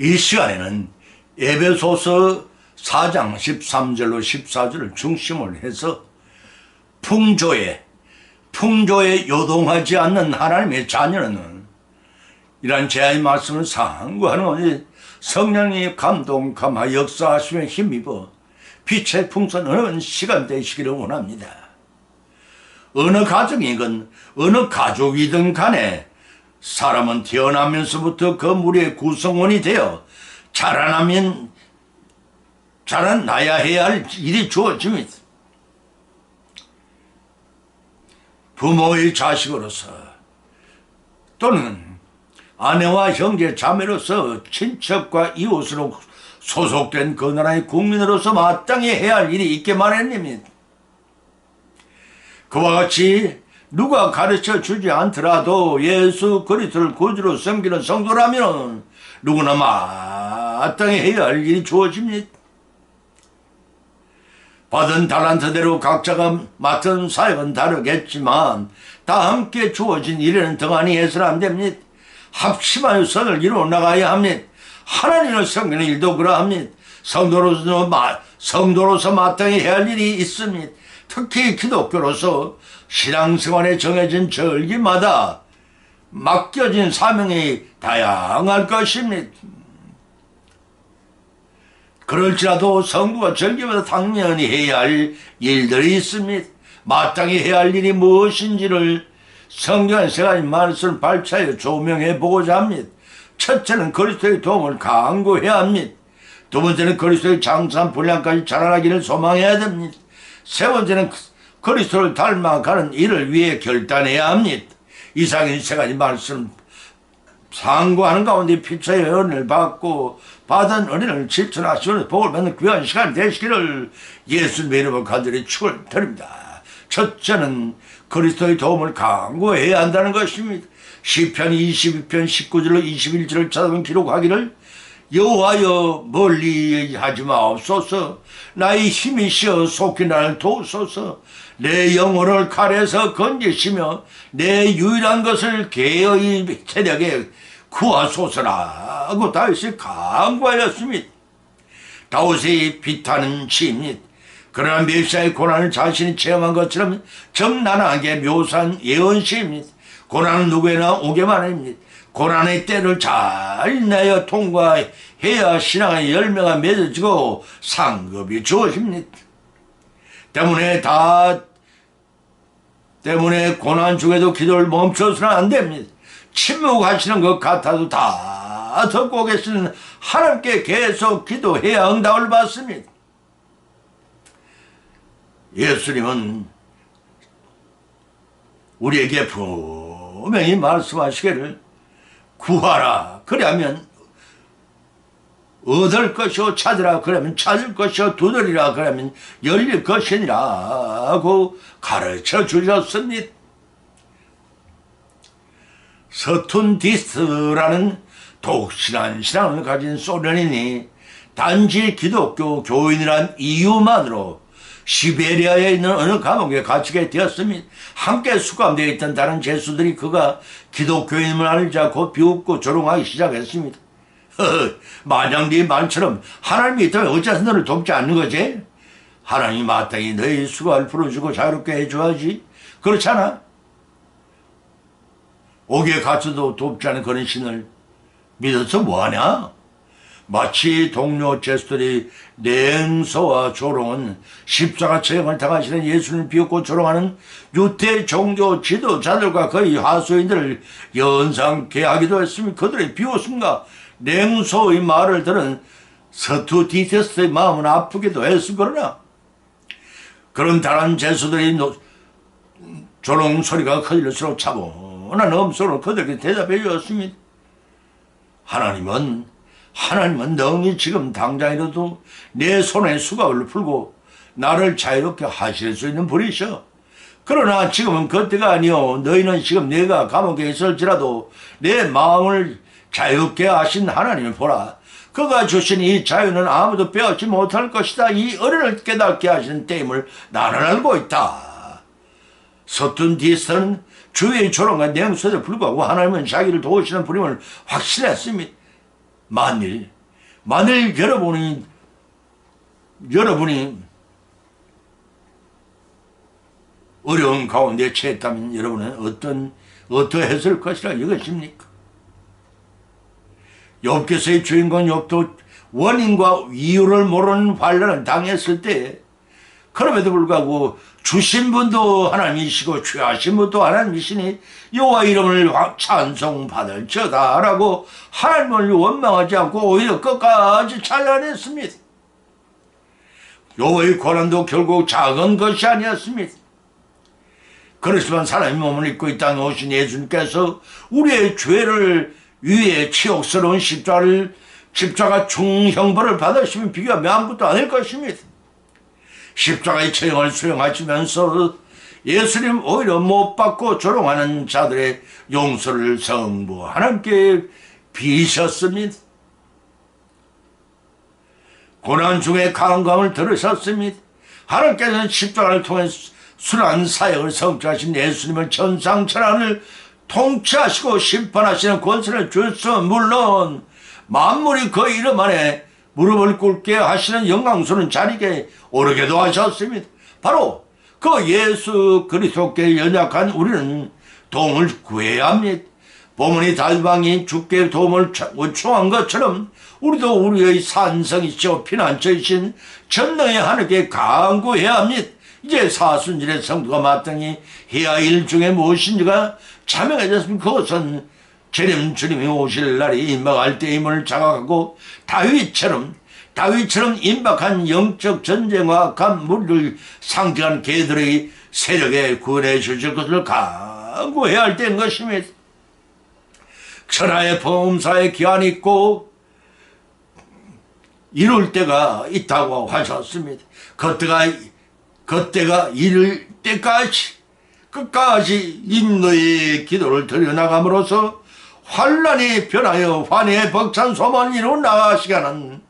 이 시간에는 에베소서 4장 13절로 14절을 중심으로 해서 풍조에 요동하지 않는 하나님의 자녀는 이러한 제의 말씀을 상고하는 것이 성령이 감동하여 역사하시며 힘입어 빛의 풍성한 시간 되시기를 원합니다. 어느 가정이건 어느 가족이든 간에 사람은 태어나면서부터 그 무리의 구성원이 되어 자라나야 해야 할 일이 주어집니다. 부모의 자식으로서 또는 아내와 형제 자매로서 친척과 이웃으로 소속된 그 나라의 국민으로서 마땅히 해야 할 일이 있게 마련입니다. 그와 같이 누가 가르쳐 주지 않더라도 예수 그리스도를 구주로 섬기는 성도라면 누구나 마땅히 해야 할 일이 주어집니다. 받은 달란트대로 각자가 맡은 사역은 다르겠지만 다 함께 주어진 일에는 등한히 해서는 안 됩니다. 합심하여 선을 이루어 나가야 합니다. 하나님을 섬기는 일도 그러합니다. 성도로서 마땅히 해야 할 일이 있습니다. 특히 기독교로서 신앙생활에 정해진 절기마다 맡겨진 사명이 다양할 것입니다. 그럴지라도 성도가 절기마다 당연히 해야 할 일들이 있습니다. 마땅히 해야 할 일이 무엇인지를 성경의 세 가지 말씀을 발차여 조명해 보고자 합니다. 첫째는 그리스도의 도움을 간구해야 합니다. 두 번째는 그리스도의 장수한 분량까지 자라나기를 소망해야 됩니다. 세 번째는 그리스도를 닮아가는 일을 위해 결단해야 합니다. 이상의 세 가지 말씀을 상고하는 가운데 피차의 은혜를 받고 받은 은혜를 실천하시는 복을 받는 귀한 시간 되시기를 예수님의 이름으로 간절히 축원드립니다. 첫째는 그리스도의 도움을 간구해야 한다는 것입니다. 시편 22편 19절로 21절을 찾아보면 기록하기를 여호와여 멀리 하지 마옵소서. 나의 힘이시여 속히 나를 도우소서. 내 영혼을 칼에서 건지시며 내 유일한 것을 개의 세력에 구하소서라고 다윗이 간구하였습니다. 다윗의 비타는 시입니다. 그러나 메시아의 고난을 자신이 체험한 것처럼 적나라하게 묘사한 예언시입니다. 고난은 누구에나 오게만 합니다. 고난의 때를 잘 내어 통과해야 신앙의 열매가 맺어지고 상급이 주어집니다. 때문에 고난 중에도 기도를 멈춰서는 안 됩니다. 침묵하시는 것 같아도 다 듣고 계시는 하나님께 계속 기도해야 응답을 받습니다. 예수님은 우리에게 분명히 말씀하시기를 구하라 그러면 얻을 것이요 찾으라 그러면 찾을 것이요 두드리라 그러면 열릴 것이니라고 가르쳐 주셨습니다. 서툰 디스라는 독실한 신앙을 가진 소련인이 단지 기독교 교인이란 이유만으로 시베리아에 있는 어느 감옥에 갇히게 되었습니다. 함께 수감되어 있던 다른 죄수들이 그가 기독교인임을 알자 곧 비웃고 조롱하기 시작했습니다. 마냥 네 말처럼 하나님이 있다면 어째서 너를 돕지 않는 거지? 하나님이 마땅히 너의 수고를 풀어주고 자유롭게 해줘야지. 그렇잖아? 옥에 갇혀도 돕지 않은 그런 신을 믿어서 뭐하냐? 마치 동료 죄수들이 냉소와 조롱은 십자가 처형을 당하시는 예수님을 비웃고 조롱하는 유대 종교 지도자들과 그의 하수인들을 연상케 하기도 했으며 그들의 비웃음과 냉소의 말을 들은 서투디테스의 마음은 아프기도 했을 그러나 그런 다른 죄수들이 조롱 소리가 커질수록 차분한 음성으로 그들에게 대답해 주었습니다. 하나님은 능히 지금 당장이라도 내 손에 수갑을 풀고 나를 자유롭게 하실 수 있는 분이셔. 그러나 지금은 그때가 아니오. 너희는 지금 내가 감옥에 있을지라도 내 마음을 자유롭게 하신 하나님을 보라. 그가 주신 이 자유는 아무도 빼앗지 못할 것이다. 이 은혜를 깨닫게 하시는 때임을 나는 알고 있다. 서툰 디스는 주의 조롱과 냉소에도 불구하고 하나님은 자기를 도우시는 분임을 확신했습니다. 만일 여러분이 어려운 가운데 처했다면 여러분은 어떠했을 것이라 이것입니까? 욥기서의 주인공 욥도 원인과 이유를 모르는 환난을 당했을 때 그럼에도 불구하고 주신 분도 하나님이시고 취하신 분도 하나님이시니 여호와 이름을 찬송받을 저다라고 하나님을 원망하지 않고 오히려 끝까지 찬양했습니다. 여호와의 고난도 결국 작은 것이 아니었습니다. 그렇지만 사람이 몸을 입고 이 땅에 오신 예수님께서 우리의 죄를 위해 치욕스러운 십자가 중형벌을 받으시면 비교하면 아무것도 아닐 것입니다. 십자가의 처형을 수용하시면서 예수님 오히려 못 받고 조롱하는 자들의 용서를 성부 하나님께 비셨습니다. 고난 중에 강감을 들으셨습니다. 하나님께서는 십자가를 통해 순한 사역을 성취하신 예수님을 천상천하를 통치하시고 심판하시는 권세를 주셔서 물론 만물이 그 이름 안에 무릎을 꿇게 하시는 영광스러운 자리에 오르게도 하셨습니다. 바로 그 예수 그리스도께 연약한 우리는 도움을 구해야 합니다. 보문이 달방이 주께 도움을 요청한 것처럼 우리도 우리의 산성이시오 피난처이신 전능의 하나님께 간구해야 합니다. 이제 사순절의 성도가 마땅히 해야 할 일 중에 무엇인지가 자명해졌으면 그것은 주님이 오실 날이 임박할 때임을 자각하고 다윗처럼 임박한 영적 전쟁과 악한 무리를 상징한 개들의 세력에 구원해 주실 것을 간구해야 할 때인 것입니다. 천하의 범사에 기한이 있고 이룰 때가 있다고 하셨습니다. 그때가 이를 때까지 끝까지 인도의 기도를 드려나감으로써 환란이 변하여 환희의 벅찬 소망을 이루어 나가시게 하는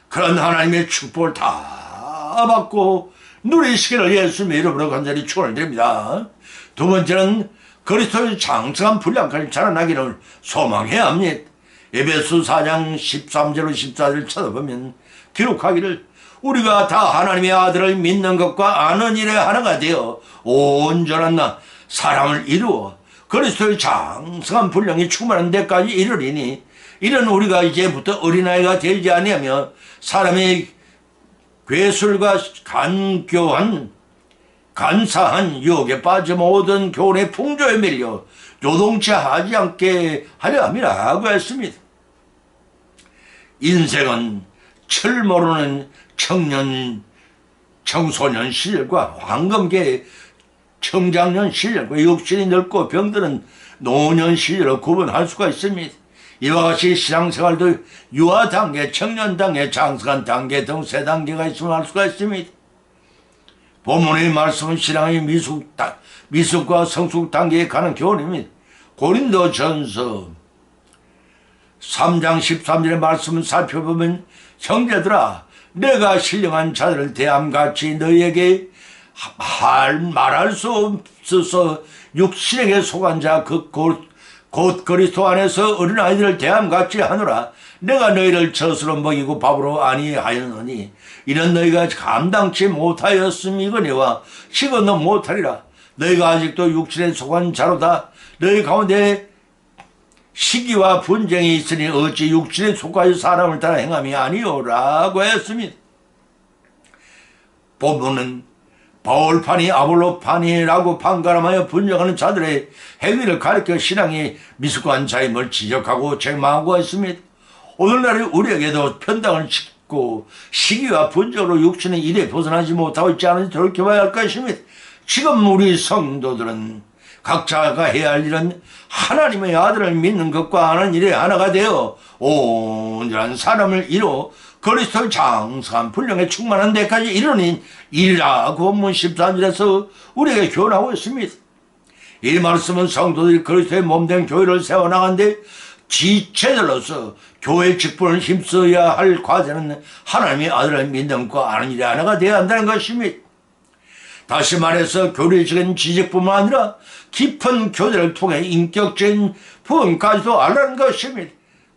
그런 하나님의 축복을 다 받고 누리시기를 예수님의 이름으로 간절히 축원드립니다. 두 번째는 그리스도의 장성한 분량까지 자라나기를 소망해야 합니다. 에베소 4장 13절로 14절을 쳐다보면 기록하기를 우리가 다 하나님의 아들을 믿는 것과 아는 일에 하나가 되어 온전한 사람을 이루어 그리스도의 장성한 분량이 충만한 데까지 이르리니 이런 우리가 이제부터 어린아이가 되지 아니하며 사람의 괴술과 간사한 유혹에 빠져 모든 교훈의 풍조에 밀려 요동치 하지 않게 하려 함이라고 했습니다. 인생은 철 모르는 청소년 시절과 황금기의 청장년 시절과 육신이 늙고 병드는 노년 시절로 구분할 수가 있습니다. 이와 같이 신앙생활도 유아 단계, 청년 단계, 장성한 단계 등 세 단계가 있으면 할 수가 있습니다. 본문의 말씀은 신앙의 미숙과 성숙 단계에 관한 교훈입니다. 고린도전서 3장 13절의 말씀을 살펴보면 형제들아 내가 신령한 자들을 대함같이 너희에게 말할 수 없어서 육신에게 속한 자 곧 그리스도 안에서 어린아이들을 대함같이 하노라. 내가 너희를 젖으로 먹이고 밥으로 아니하였느니 이는 너희가 감당치 못하였음이거니와 식어도 못하리라. 너희가 아직도 육신에 속한 자로다. 너희 가운데 시기와 분쟁이 있으니 어찌 육신에 속하여 사람을 따라 행함이 아니오라고 했습니다. 본문은 바울파니 아볼로파니라고 판가름하여 분쟁하는 자들의 행위를 가리켜 신앙이 미숙한 자임을 지적하고 책망하고 있습니다. 오늘날 우리에게도 편당을 짓고 시기와 분쟁으로 육신의 일에 벗어나지 못하고 있지 않은지 돌이켜봐야 할 것입니다. 지금 우리 성도들은 각자가 해야 할 일은 하나님의 아들을 믿는 것과 아는 일에 하나가 되어 온전한 사람을 이루어 그리스도의 장성한 분량에 충만한 데까지 이르는 일이라고 본문 13절에서 우리에게 교훈하고 있습니다. 이 말씀은 성도들이 그리스도의 몸된 교회를 세워나가는데 지체들로서 교회 직분을 힘써야 할 과제는 하나님의 아들을 믿는 것과 아는 일에 하나가 되어야 한다는 것입니다. 다시 말해서 교리적인 지식뿐만 아니라 깊은 교제를 통해 인격적인 부분까지도 알라는 것입니다.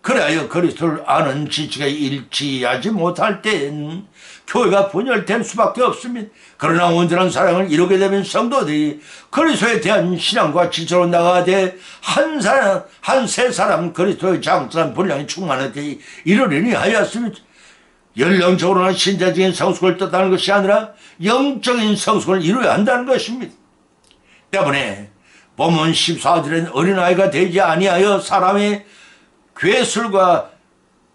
그래야 그리스도를 아는 지식에 일치하지 못할 때엔 교회가 분열될 수밖에 없습니다. 그러나 온전한 사랑을 이루게 되면 성도들이 그리스도에 대한 신앙과 지식으로 나가되 한 세 사람 그리스도의 장성한 분량이 충만하게 이루리니 하였습니다. 연령적으로나 신자적인 성숙을 뜻하는 것이 아니라 영적인 성숙을 이루어야 한다는 것입니다. 때문에 본문 14절엔 어린아이가 되지 아니하여 사람의 괴술과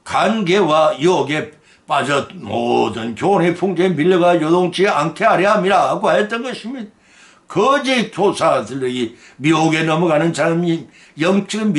관계와 유혹에 빠져 모든 교훈의 풍조에 밀려가 요동치 않게 하려 함이라고 했던 것입니다. 거짓 교사들의 미혹에 넘어가는 사람이 영적인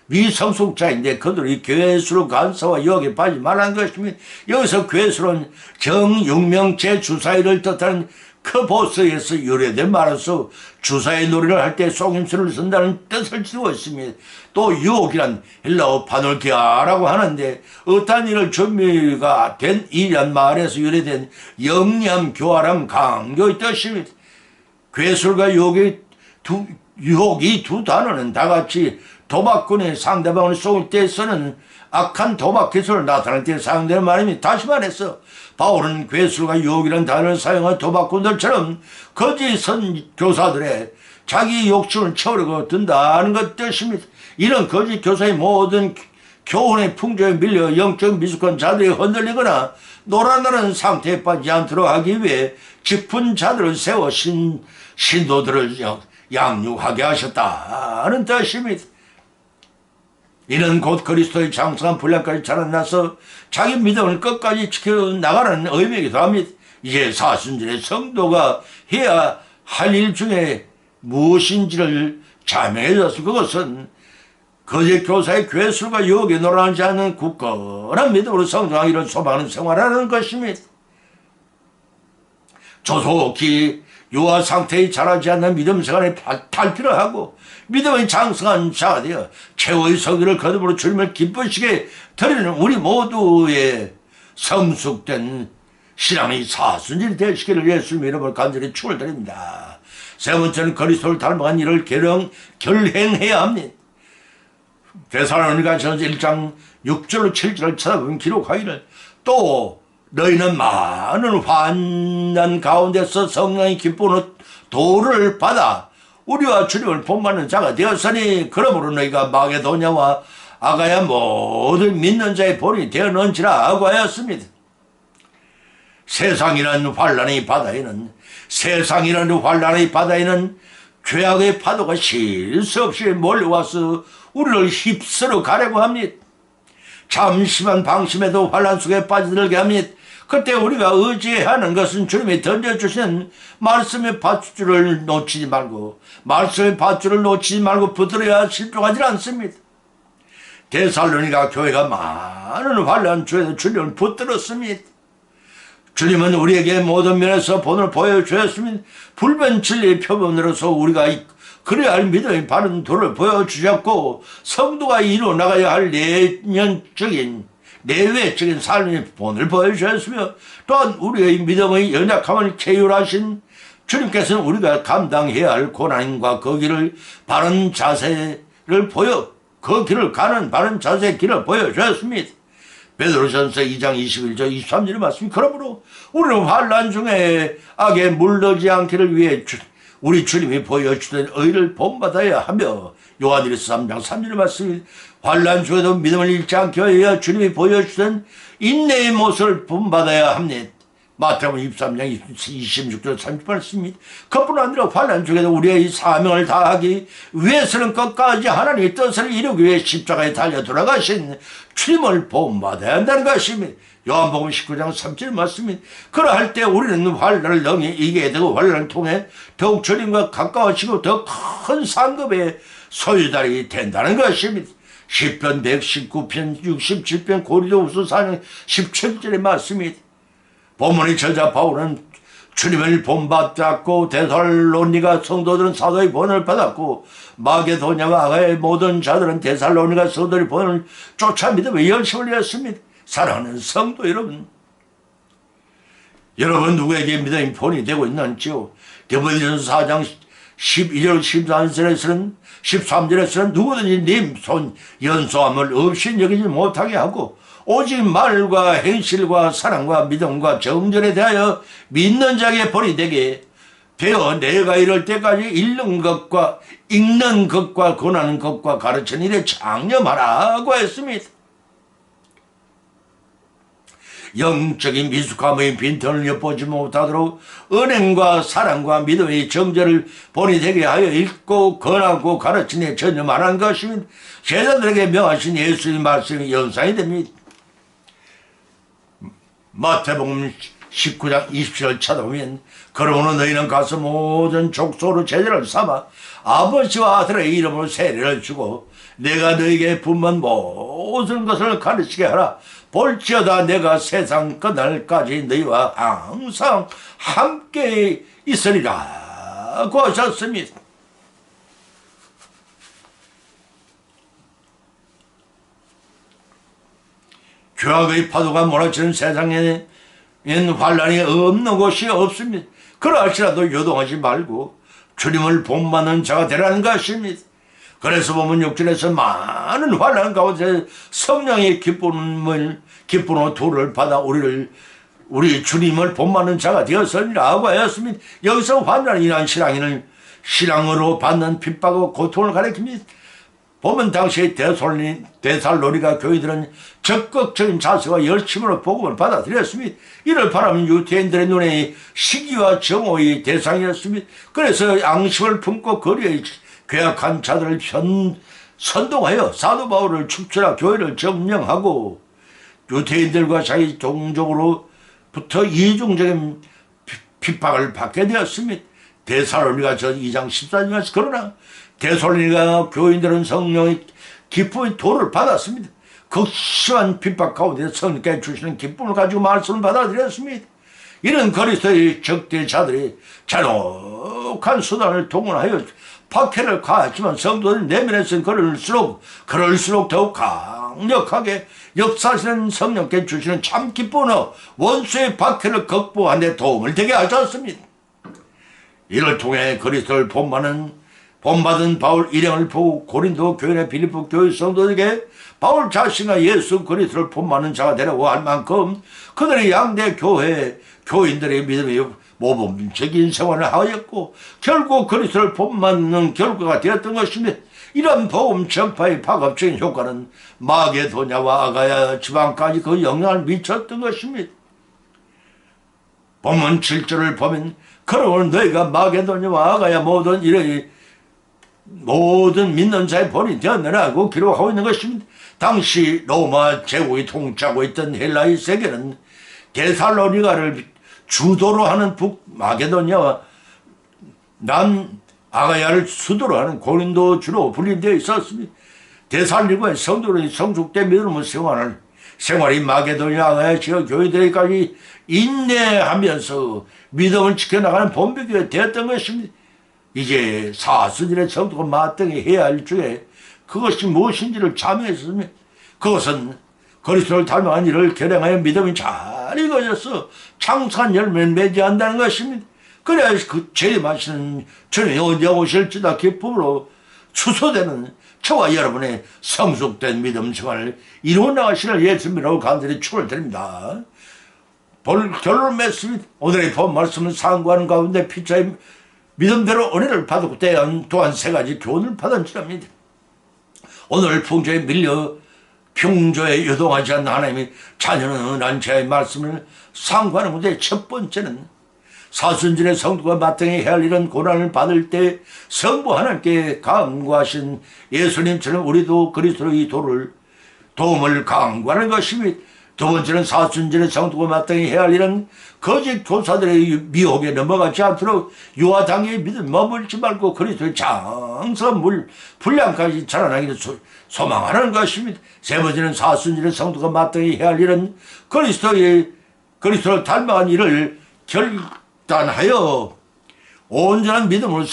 미성숙자인데 그들이 괴수로 간사와 유혹에 빠지지 말라는 것입니다. 여기서 괴수는 정육명제 주사위를 뜻하는 크보스에서 유래된 말로서 주사위 놀이를 할 때 속임수를 쓴다는 뜻을 지고 있습니다. 또 유혹이란 헬라어 파놀기아라고 하는데 어떠한 일을 준비가 된 일이란 말에서 유래된 영리함, 교활함, 강조의 뜻입니다. 괴술과 유혹이 두 단어는 다같이 도박꾼이 상대방을 속일 때 쓰는 악한 도박 기술을 나타낼 때 사용되는 말입니다. 다시 말해서 바울은 괴술과 유혹이라는 단어를 사용한 도박꾼들처럼 거짓 선교사들의 자기 욕심을 채우려고 든다는 것 뜻입니다. 이런 거짓 교사의 모든 교훈의 풍조에 밀려 영적 미숙한 자들이 흔들리거나 노란다는 상태에 빠지지 않도록 하기 위해 깊은 자들을 세워 신도들을 양육하게 하셨다는 뜻입니다. 이는 곧 그리스도의 장성한 분량까지 자라나서 자기 믿음을 끝까지 지켜나가는 의미이기도 합니다. 이제 사순절의 성도가 해야 할 일 중에 무엇인지를 자명해 줬습니다. 그것은 거짓 교사의 괴술과 유혹에 놀아나지 않는 굳건한 믿음으로 성장하기를 소망하는 생활하는 것입니다. 조속히 유아 상태에 자라지 않는 믿음 생활에 탈피를 하고 믿음의 장성한 자가 되어 최후의 성기를 거듭으로 주님을 기쁘시게 드리는 우리 모두의 성숙된 신앙의 사순절이 되시기를 예수님 이름으로 간절히 축원드립니다. 세 번째는 그리스도를 닮아간 일을 결행해야 합니다. 데살로니가 전서 1장 6절로 7절을 찾아보면 기록하기를 또 너희는 많은 환난 가운데서 성령의 기쁨으로 도를 받아 우리와 주님을 본받는 자가 되었으니 그러므로 너희가 마게도냐와 아가야 모든 믿는 자의 본이 되었는지라 하고 하였습니다. 세상이라는 환난의 바다에는 죄악의 파도가 쉴 수 없이 몰려와서 우리를 휩쓸어 가려고 합니다. 잠시만 방심해도 환난 속에 빠져들게 합니다. 그때 우리가 의지하는 것은 주님이 던져주신 말씀의 밧줄을 놓치지 말고 붙들어야 실종하지 않습니다. 데살로니가 교회가 많은 환난 중에도 주님을 붙들었습니다. 주님은 우리에게 모든 면에서 본을 보여주셨습니다. 불변 진리의 표본으로서 우리가 그래야 할 믿음의 바른 도를 보여주셨고 성도가 이루어나가야 할 내외적인 삶의 본을 보여주셨으며 또한 우리의 믿음의 연약함을 체휼하신 주님께서는 우리가 감당해야 할 고난과 그 길을 그 길을 가는 바른 자세의 길을 보여주셨습니다. 베드로전서 2장 21절 23절의 말씀이 그러므로 우리는 환난 중에 악에 물들지 않기를 위해 우리 주님이 보여주던 의를 본받아야 하며 요한일서 3장 3절의 말씀이 환난 중에도 믿음을 잃지 않게 하여 주님이 보여주던 인내의 모습을 본받아야 합니다. 마태복음 23장 26절 30절 말씀입니다. 그뿐 아니라 환난 중에도 우리의 사명을 다하기 위해서는 끝까지 하나님의 뜻을 이루기 위해 십자가에 달려 돌아가신 주님을 본받아야 한다는 것입니다. 요한복음 19장 3절 말씀입니다. 그러할 때 우리는 환난을 능히 이기게 되고 환난을 통해 더욱 주님과 가까워지고 더 큰 상급의 소유자이 된다는 것입니다. 시편 119편 67편 고린도후서 4장 17절의 말씀입니다. 본문의 저자 바울은 주님을 본받았고 데살로니가 성도들은 사도의 본을 받았고 마게도냐와 아가의 모든 자들은 데살로니가 성도의 본을 쫓아 믿음의 열심을 내었습니다. 사랑하는 성도 여러분, 누구에게 믿음의 본이 되고 있는지요? 디모데전서 4장 12절 13절에서는 누구든지 님 손 연소함을 없이 여기지 못하게 하고 오직 말과 행실과 사랑과 믿음과 정절에 대하여 믿는 자에게 벌이 되게 되어 내가 이럴 때까지 읽는 것과 권하는 것과 가르치는 일에 장념하라고 했습니다. 영적인 미숙함의 빈틈을 엿보지 못하도록 은행과 사랑과 믿음의 정절을 본이 되게 하여 읽고 권하고 가르치니 전혀 말한 것이면 제자들에게 명하신 예수의 말씀이 연상이 됩니다. 마태복음 19장 20절 찾아보면 그러므로 너희는 가서 모든 족속으로 제자를 삼아 아버지와 아들의 이름으로 세례를 주고 내가 너희에게 분만 모든 것을 가르치게 하라. 볼지어다 내가 세상 끝날까지 너희와 항상 함께 있으리라고 하셨습니다. 죄악의 파도가 몰아치는 세상에는 환란이 없는 곳이 없습니다. 그러할지라도 요동하지 말고 주님을 본받는 자가 되라는 것입니다. 그래서 보면 6절에서 많은 환란 가운데 성령의 기쁨으로 도를 받아 우리 주님을 본받는 자가 되었으리라고 하였습니다. 여기서 환란이란 신앙으로 받는 핍박과 고통을 가리킵니다. 보면 당시에 데살로니가 교회들은 적극적인 자세와 열심으로 복음을 받아들였습니다. 이를 바라면 유대인들의 눈에 시기와 정오의 대상이었습니다. 그래서 양심을 품고 거리에 괴악한 자들을 선동하여 사도 바울을 축출하 교회를 점령하고 유대인들과 자기 종족으로부터 이중적인 핍박을 받게 되었습니다. 데살로니가 전 2장 14절에서 그러나 데살로니가 교인들은 성령의 기쁨의 도를 받았습니다. 극심한 핍박 가운데 성령께 주시는 기쁨을 가지고 말씀을 받아들였습니다. 이런 그리스도의 적대자들이 잔혹한 수단을 동원하여 박해를 가했지만 성도들 내면에서는 그럴수록 더욱 강력하게 역사하시는 성령께 주시는 참 기쁨으로 원수의 박해를 극복하는 데 도움을 되게 하셨습니다. 이를 통해 그리스도를 본받은 바울 일행을 보고 고린도 교회나 빌립보 교회 성도들에게 바울 자신과 예수 그리스도를 본받는 자가 되라고 할 만큼 그들의 양대 교인들의 믿음이 모범적인 생활을 하였고 결국 그리스도를 본받는 결과가 되었던 것입니다. 이런 복음 전파의 파급적인 효과는 마게도냐와 아가야 지방까지 그 영향을 미쳤던 것입니다. 본문 7절을 보면 그러므로 너희가 마게도냐와 아가야 모든 믿는 자의 본이 되었느라고 기록하고 있는 것입니다. 당시 로마 제국이 통치하고 있던 헬라의 세계는 데살로니가를 주도로 하는 북마게도냐와 남 아가야를 수도로 하는 고린도 주로 분리되어 있었습니다. 데살로니가의 성도들이 성숙된 믿음의 생활이 마게도냐 아가야 지역 교회들에게까지 인내하면서 믿음을 지켜나가는 본비교가 되었던 것입니다. 이제 사순절의 성도가 마땅히 해야 할 중에 그것이 무엇인지를 자명했으면 그것은 그리스도를 닮아간 일을 결행하여 믿음이 잘 익어져서 창수한 열매를 맺어야 한다는 것입니다. 그래야 그 재림하시는 주님이 언제 오실지다 기쁨으로 추소되는 저와 여러분의 성숙된 믿음 생활을 이루어 나가시는 예수님이라고 간절히 축원을 드립니다. 결론을 맺습니다. 오늘의 본 말씀은 상고하는 가운데 피차의 믿음대로 은혜를 받았고 또한 세 가지 교훈을 받은지랍니다. 오늘 풍조에 밀려 평조에 요동하지 않는 하나님의 자녀는 은한 자의 말씀을 상고하는 문제 첫 번째는 사순절의 성도가 마땅히 해야 할 일은 고난을 받을 때 성부 하나님께 강구하신 예수님처럼 우리도 그리스도의 도움을 강구하는 것입니다. 두 번째는 사순절의 성도가 마땅히 해야 할 일은 거짓 교사들의 미혹에 넘어가지 않도록 유아당의 믿음 머물지 말고 그리스도의 장성물 분량까지 자라나기를 소망하는 것입니다. 세 번째는 사순절의 성도가 마땅히 해야 할 일은 그리스도를 닮아간 일을 결단하여 온전한 믿음으로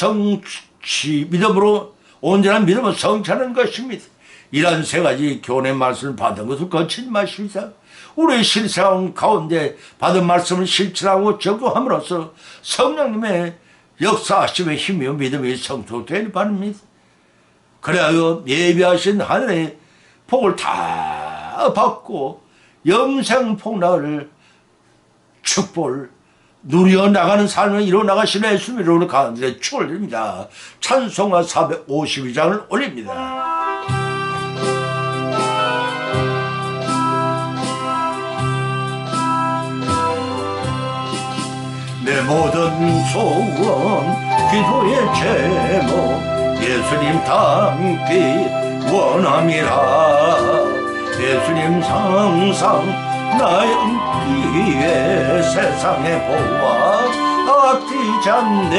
성취하는 것입니다. 이러한 세 가지 교훈의 말씀을 받은 것을 거치지 마십시오. 우리의 실생활 가운데 받은 말씀을 실천하고 적용함으로써 성령님의 역사하심의 힘이요 믿음이 성숙되길 바랍니다. 그래야 예비하신 하늘의 복을 다 받고 영생폭락을 축복을 누려 나가는 삶을 이뤄나가시는 예수님의 이름으로 가운데 축원드립니다. 찬송가 452장을 올립니다. 내 모든 소원 기도의 제목 예수님 닮기 원함이라. 예수님 상상 나의 귀에 세상에 보아 아끼지 않네.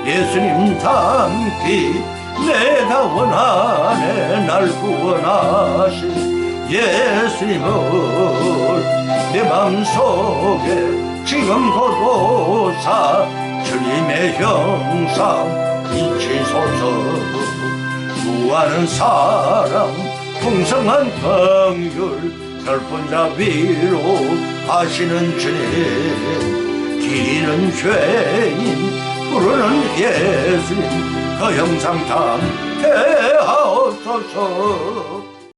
예수님 닮기 내가 원하네. 날 구원하신 예수님을 내 마음속에 지금 고도사 주님의 형상 잊히소서. 구하는 사랑 풍성한 긍휼 별분자 위로 하시는 주님. 기는 죄인 부르는 예수님 그 형상 담게 하옵소서.